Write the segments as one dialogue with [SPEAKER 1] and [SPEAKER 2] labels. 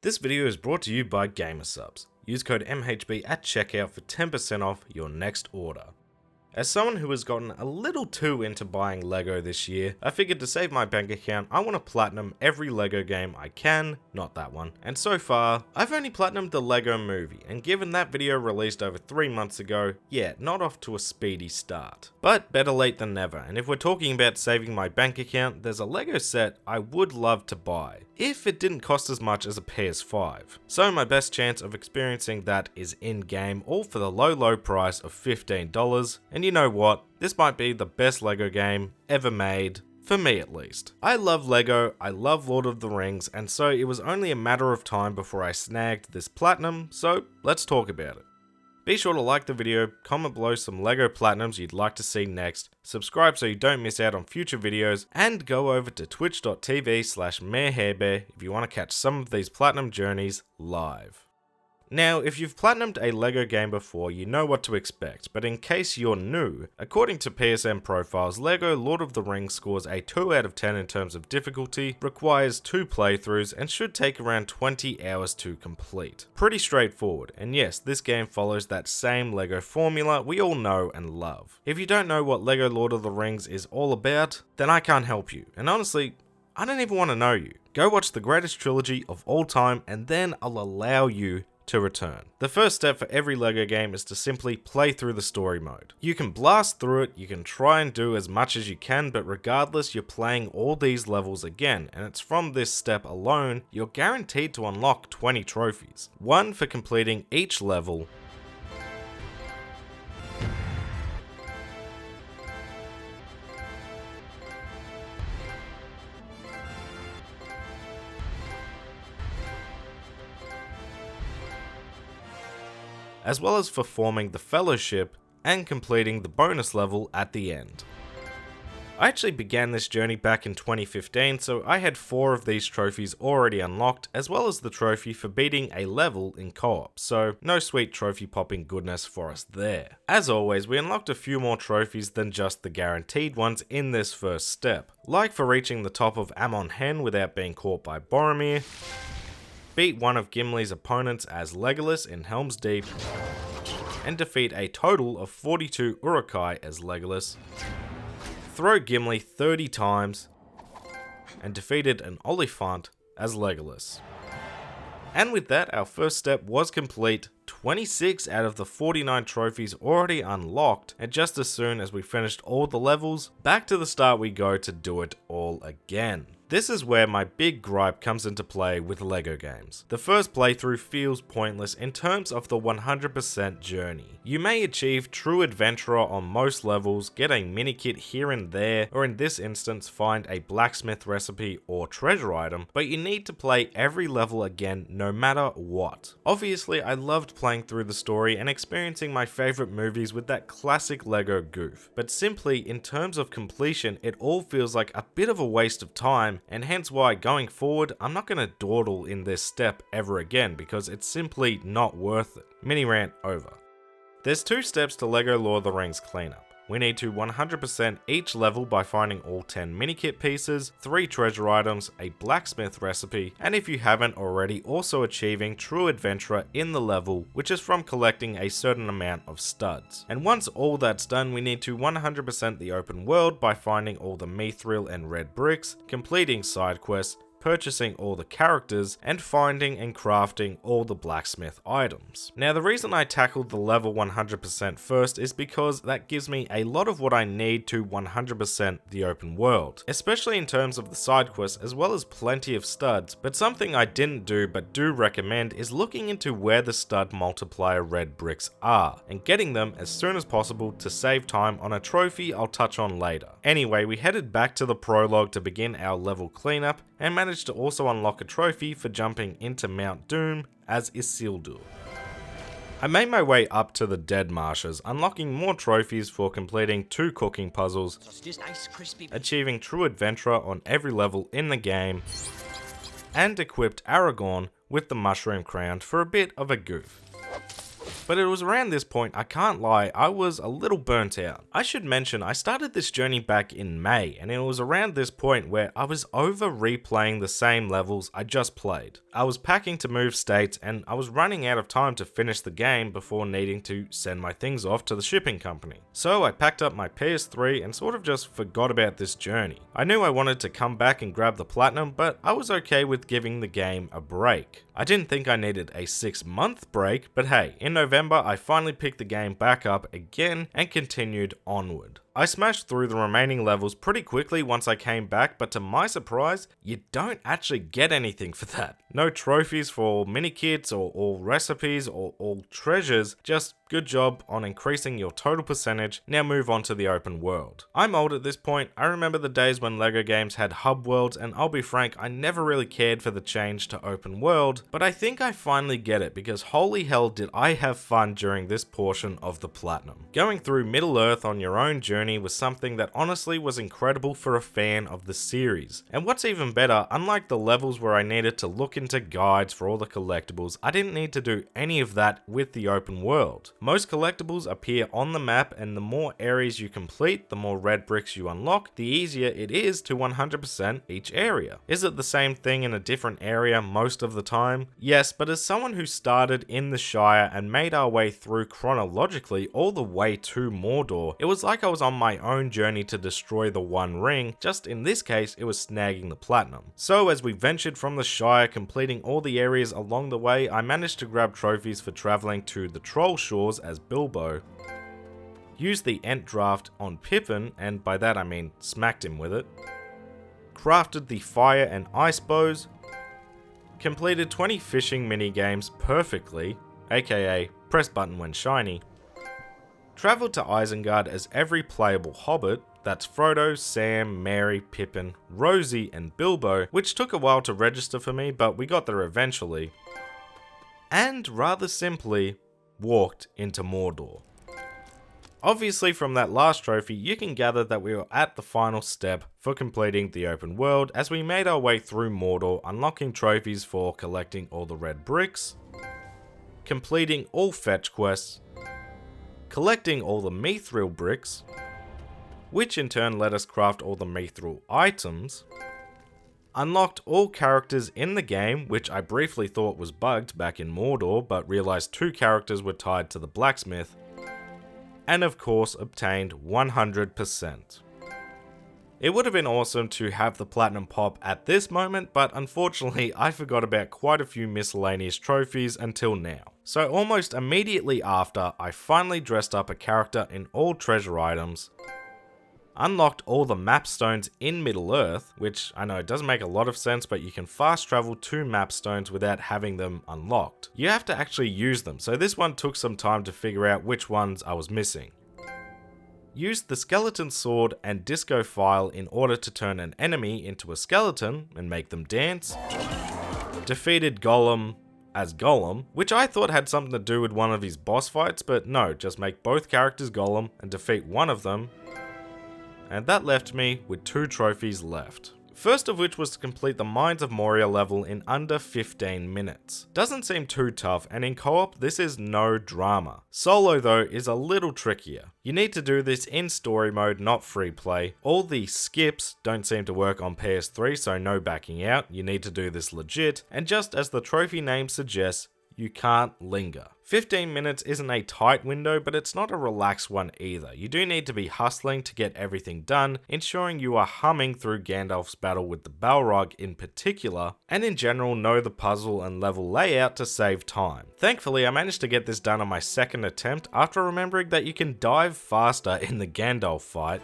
[SPEAKER 1] This video is brought to you by Gamersubs. Use code MHB at checkout for 10% off your next order. As someone who has gotten a little too into buying LEGO this year, I figured to save my bank account, I want to platinum every LEGO game I can, not that one. And so far, I've only platinumed the LEGO Movie, and given that video released over 3 months ago, yeah, not off to a speedy start. But better late than never, and if we're talking about saving my bank account, there's a LEGO set I would love to buy, if it didn't cost as much as a PS5. So my best chance of experiencing that is in-game, all for the low price of $15, and you know what? This might be the best LEGO game ever made, for me at least. I love LEGO, I love Lord of the Rings, and so it was only a matter of time before I snagged this platinum, so let's talk about it. Be sure to like the video, comment below some LEGO platinums you'd like to see next, subscribe so you don't miss out on future videos, and go over to twitch.tv/MayorHairBear if you want to catch some of these platinum journeys live. Now, if you've platinumed a LEGO game before, you know what to expect, but in case you're new, according to PSN profiles, LEGO Lord of the Rings scores a 2 out of 10 in terms of difficulty, requires 2 playthroughs, and should take around 20 hours to complete. Pretty straightforward, and yes, this game follows that same LEGO formula we all know and love. If you don't know what LEGO Lord of the Rings is all about, then I can't help you, and honestly, I don't even want to know you. Go watch the greatest trilogy of all time, and then I'll allow you to return. The first step for every LEGO game is to simply play through the story mode. You can blast through it, you can try and do as much as you can, but regardless, you're playing all these levels again, and it's from this step alone, you're guaranteed to unlock 20 trophies. One for completing each level, as well as for forming the Fellowship and completing the bonus level at the end. I actually began this journey back in 2015, so I had 4 of these trophies already unlocked, as well as the trophy for beating a level in co-op, so no sweet trophy popping goodness for us there. As always, we unlocked a few more trophies than just the guaranteed ones in this first step, like for reaching the top of Amon Hen without being caught by Boromir, beat one of Gimli's opponents as Legolas in Helm's Deep, and defeat a total of 42 Uruk-hai as Legolas, throw Gimli 30 times, and defeated an Oliphant as Legolas. And with that, our first step was complete, 26 out of the 49 trophies already unlocked, and just as soon as we finished all the levels, back to the start we go to do it all again. This is where my big gripe comes into play with LEGO games. The first playthrough feels pointless in terms of the 100% journey. You may achieve true adventurer on most levels, get a mini kit here and there, or in this instance find a blacksmith recipe or treasure item, but you need to play every level again no matter what. Obviously, I loved playing through the story and experiencing my favorite movies with that classic LEGO goof, but simply in terms of completion, it all feels like a bit of a waste of time, and hence why going forward, I'm not going to dawdle in this step ever again because it's simply not worth it. Mini rant over. There's 2 steps to LEGO Lord of the Rings cleanup. We need to 100% each level by finding all 10 mini-kit pieces, 3 treasure items, a blacksmith recipe, and if you haven't already, also achieving true adventurer in the level, which is from collecting a certain amount of studs. And once all that's done, we need to 100% the open world by finding all the mithril and red bricks, completing side quests, purchasing all the characters, and finding and crafting all the blacksmith items. Now, the reason I tackled the level 100% first is because that gives me a lot of what I need to 100% the open world, especially in terms of the side quests as well as plenty of studs, but something I didn't do but do recommend is looking into where the stud multiplier red bricks are, and getting them as soon as possible to save time on a trophy I'll touch on later. Anyway, we headed back to the prologue to begin our level cleanup, and managed to also unlock a trophy for jumping into Mount Doom as Isildur. I made my way up to the Dead Marshes, unlocking more trophies for completing 2 cooking puzzles, achieving true adventurer on every level in the game, and equipped Aragorn with the Mushroom Crown for a bit of a goof. But it was around this point, I can't lie, I was a little burnt out. I should mention, I started this journey back in May, and it was around this point where I was over replaying the same levels I just played. I was packing to move states, and I was running out of time to finish the game before needing to send my things off to the shipping company. So I packed up my PS3 and sort of just forgot about this journey. I knew I wanted to come back and grab the platinum, but I was okay with giving the game a break. I didn't think I needed a 6-month break, but hey, in November I finally picked the game back up again and continued onward. I smashed through the remaining levels pretty quickly once I came back, but to my surprise, you don't actually get anything for that. No trophies for mini kits or all recipes or all treasures, just good job on increasing your total percentage, now move on to the open world. I'm old at this point, I remember the days when LEGO games had hub worlds, and I'll be frank, I never really cared for the change to open world, but I think I finally get it because holy hell did I have fun during this portion of the platinum. Going through Middle Earth on your own journey was something that honestly was incredible for a fan of the series. And what's even better, unlike the levels where I needed to look into guides for all the collectibles, I didn't need to do any of that with the open world. Most collectibles appear on the map, and the more areas you complete, the more red bricks you unlock, the easier it is to 100% each area. Is it the same thing in a different area most of the time? Yes, but as someone who started in the Shire and made our way through chronologically all the way to Mordor, it was like I was on my own journey to destroy the One Ring, just in this case it was snagging the platinum. So as we ventured from the Shire, completing all the areas along the way, I managed to grab trophies for travelling to the Troll Shores as Bilbo, used the Ent draft on Pippin, and by that I mean smacked him with it, crafted the fire and ice bows, completed 20 fishing minigames perfectly, aka press button when shiny, travelled to Isengard as every playable hobbit, that's Frodo, Sam, Merry, Pippin, Rosie and Bilbo, which took a while to register for me, but we got there eventually, and rather simply, walked into Mordor. Obviously from that last trophy, you can gather that we were at the final step for completing the open world as we made our way through Mordor, unlocking trophies for collecting all the red bricks, completing all fetch quests, collecting all the mithril bricks, which in turn let us craft all the mithril items, unlocked all characters in the game, which I briefly thought was bugged back in Mordor, but realized 2 characters were tied to the blacksmith, and of course obtained 100%. It would have been awesome to have the platinum pop at this moment, but unfortunately I forgot about quite a few miscellaneous trophies until now. So almost immediately after, I finally dressed up a character in all treasure items, unlocked all the map stones in Middle Earth, which I know doesn't make a lot of sense, but you can fast travel to map stones without having them unlocked. You have to actually use them, so this one took some time to figure out which ones I was missing. Used the skeleton sword and disco file in order to turn an enemy into a skeleton and make them dance. Defeated Gollum as Gollum, which I thought had something to do with one of his boss fights, but no, just make both characters Gollum and defeat one of them, and that left me with 2 trophies left. First of which was to complete the Mines of Moria level in under 15 minutes. Doesn't seem too tough, and in co-op this is no drama. Solo though is a little trickier. You need to do this in story mode, not free play. All the skips don't seem to work on PS3, so no backing out, you need to do this legit, and just as the trophy name suggests, you can't linger. 15 minutes isn't a tight window, but it's not a relaxed one either. You do need to be hustling to get everything done, ensuring you are humming through Gandalf's battle with the Balrog in particular, and in general know the puzzle and level layout to save time. Thankfully, I managed to get this done on my second attempt after remembering that you can dive faster in the Gandalf fight,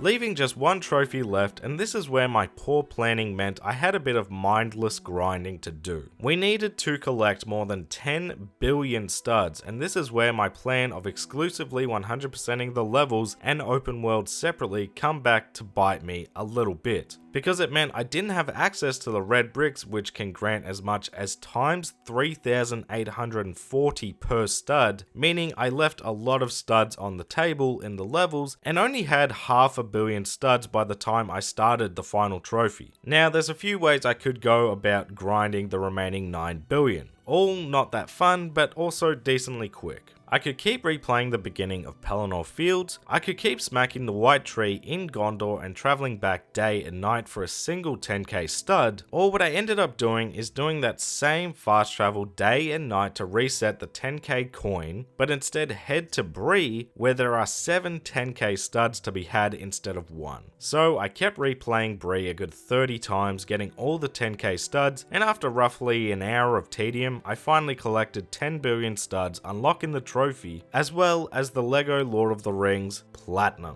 [SPEAKER 1] leaving just 1 trophy left, and this is where my poor planning meant I had a bit of mindless grinding to do. We needed to collect more than 10 billion studs, and this is where my plan of exclusively 100%ing the levels and open world separately come back to bite me a little bit, because it meant I didn't have access to the red bricks, which can grant as much as times 3,840 per stud, meaning I left a lot of studs on the table in the levels and only had half a 500,000,000 studs by the time I started the final trophy. Now, there's a few ways I could go about grinding the remaining 9 billion. All not that fun, but also decently quick. I could keep replaying the beginning of Pelennor Fields, I could keep smacking the white tree in Gondor and travelling back day and night for a single 10k stud, or what I ended up doing is doing that same fast travel day and night to reset the 10k coin, but instead head to Bree where there are 7 10k studs to be had instead of 1. So I kept replaying Bree a good 30 times, getting all the 10k studs, and after roughly an hour of tedium, I finally collected 10 billion studs, unlocking the trophy, as well as the LEGO Lord of the Rings Platinum.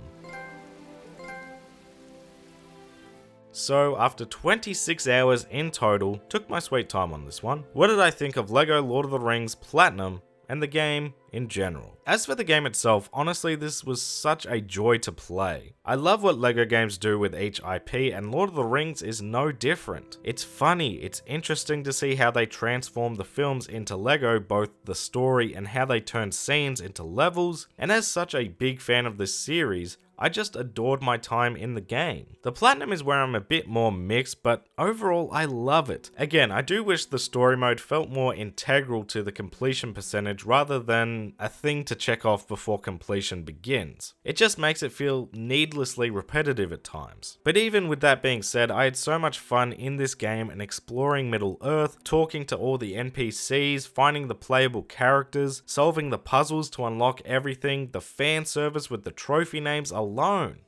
[SPEAKER 1] So after 26 hours in total, took my sweet time on this one, what did I think of LEGO Lord of the Rings Platinum and the game in general? As for the game itself, honestly this was such a joy to play. I love what LEGO games do with each IP, and Lord of the Rings is no different. It's funny, it's interesting to see how they transform the films into LEGO, both the story and how they turn scenes into levels, and as such a big fan of this series, I just adored my time in the game. The Platinum is where I'm a bit more mixed, but overall I love it. Again, I do wish the story mode felt more integral to the completion percentage rather than a thing to check off before completion begins. It just makes it feel needlessly repetitive at times. But even with that being said, I had so much fun in this game and exploring Middle Earth, talking to all the NPCs, finding the playable characters, solving the puzzles to unlock everything, the fan service with the trophy names alone.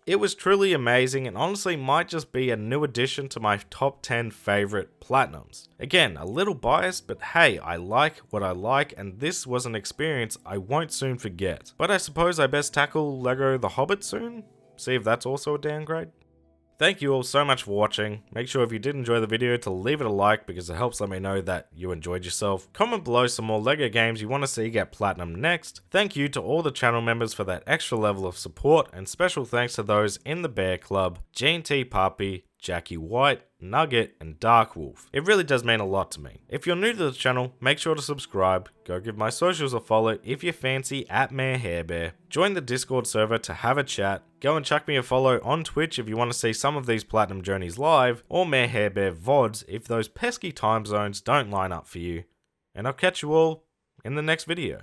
[SPEAKER 1] It was truly amazing and honestly might just be a new addition to my top 10 favorite Platinums. Again, a little biased, but hey, I like what I like and this was an experience I won't soon forget. But I suppose I best tackle LEGO The Hobbit soon? See if that's also a downgrade? Thank you all so much for watching. Make sure if you did enjoy the video to leave it a like because it helps let me know that you enjoyed yourself. Comment below some more LEGO games you want to see get Platinum next. Thank you to all the channel members for that extra level of support, and special thanks to those in the Bear Club, G&T Puppy, Jackie White, Nugget, and Dark Wolf. It really does mean a lot to me. If you're new to the channel, make sure to subscribe, go give my socials a follow if you fancy at MayorHairBear, join the Discord server to have a chat, go and chuck me a follow on Twitch if you want to see some of these Platinum journeys live, or MayorHairBear VODs if those pesky time zones don't line up for you, and I'll catch you all in the next video.